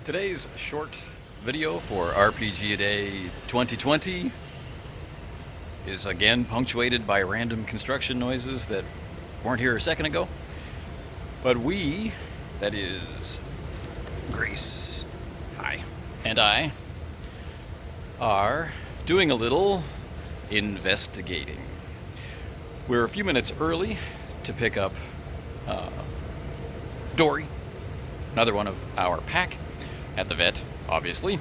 Today's short video for RPG Day 2020 is again punctuated by random construction noises that weren't here a second ago. But we, that is Grace, hi, and I, are doing a little investigating. We're a few minutes early to pick up Dory, another one of our pack, at the vet, obviously.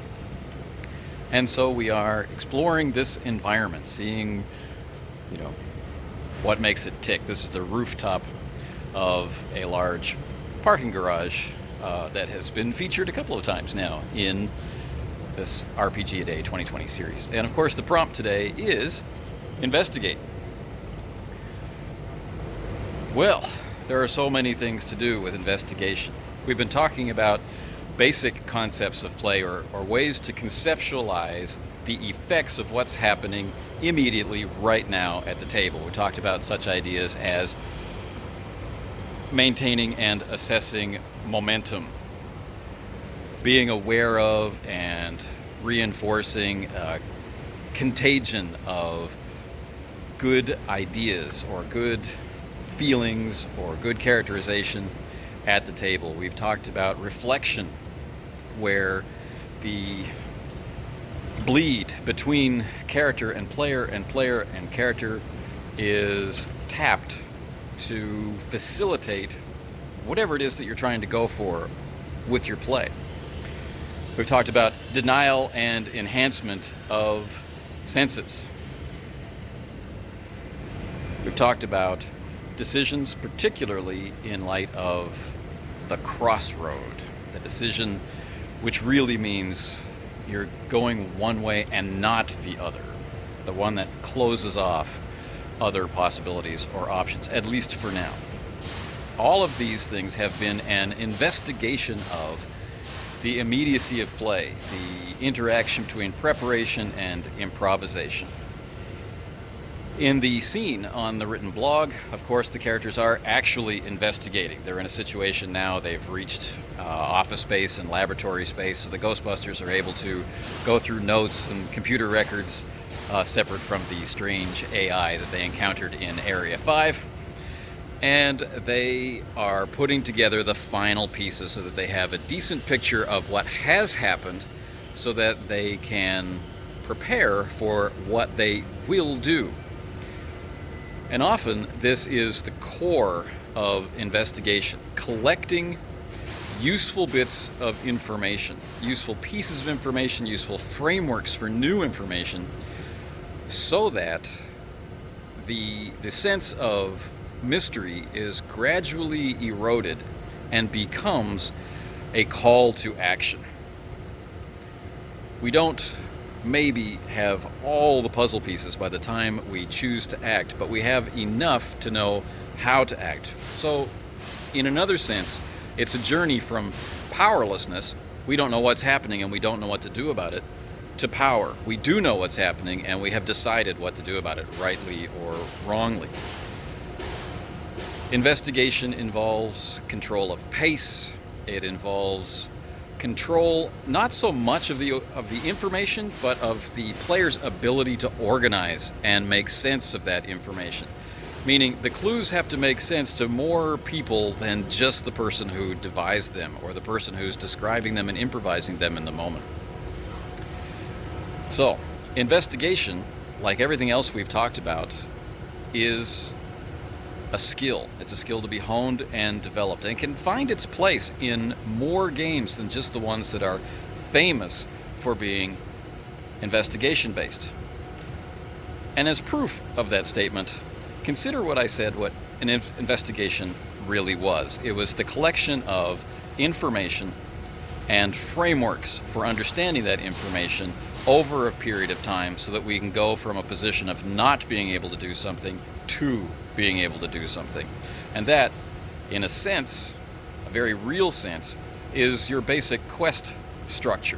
And so we are exploring this environment, seeing, what makes it tick. This is the rooftop of a large parking garage that has been featured a couple of times now in this RPG Day 2020 series. And of course, the prompt today is investigate. Well, there are so many things to do with investigation. We've been talking about basic concepts of play or ways to conceptualize the effects of what's happening immediately right now at the table. We talked about such ideas as maintaining and assessing momentum, being aware of and reinforcing contagion of good ideas or good feelings or good characterization at the table. We've talked about reflection, where the bleed between character and player and character is tapped to facilitate whatever it is that you're trying to go for with your play. We've talked about denial and enhancement of senses. We've talked about decisions, particularly in light of the crossroad, the decision which really means you're going one way and not the other, the one that closes off other possibilities or options, at least for now. All of these things have been an investigation of the immediacy of play, the interaction between preparation and improvisation. In the scene on the written blog, of course, the characters are actually investigating. They're in a situation now, they've reached office space and laboratory space, so the Ghostbusters are able to go through notes and computer records separate from the strange AI that they encountered in Area 5. And they are putting together the final pieces so that they have a decent picture of what has happened so that they can prepare for what they will do. And often this is the core of investigation, collecting useful bits of information, useful pieces of information, useful frameworks for new information, so that the sense of mystery is gradually eroded and becomes a call to action. We don't maybe have all the puzzle pieces by the time we choose to act, but we have enough to know how to act. So, in another sense, it's a journey from powerlessness, we don't know what's happening and we don't know what to do about it, to power. We do know what's happening and we have decided what to do about it, rightly or wrongly. Investigation involves control of pace. It involves control not so much of the information, but of the player's ability to organize and make sense of that information. Meaning the clues have to make sense to more people than just the person who devised them or the person who's describing them and improvising them in the moment. So, investigation, like everything else we've talked about, is a skill. It's a skill to be honed and developed, and can find its place in more games than just the ones that are famous for being investigation-based. And as proof of that statement, consider what I said what an investigation really was. It was the collection of information and frameworks for understanding that information over a period of time so that we can go from a position of not being able to do something to being able to do something. And that, in a sense, a very real sense, is your basic quest structure.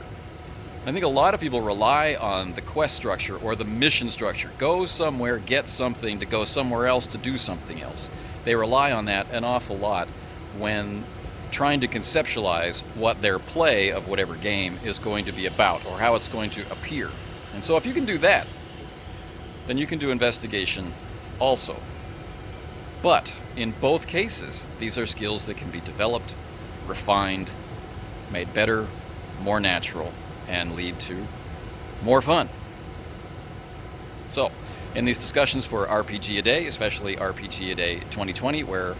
I think a lot of people rely on the quest structure or the mission structure. Go somewhere, get something, to go somewhere else to do something else. They rely on that an awful lot when trying to conceptualize what their play of whatever game is going to be about or how it's going to appear. And so if you can do that, then you can do investigation also. But in both cases, these are skills that can be developed, refined, made better, more natural, and lead to more fun. So, in these discussions for RPG A Day, especially RPG A Day 2020, where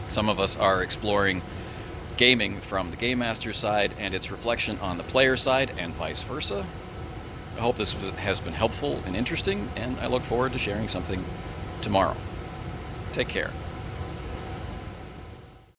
some of us are exploring gaming from the Game Master side and its reflection on the player side and vice versa, I hope this has been helpful and interesting, and I look forward to sharing something tomorrow. Take care.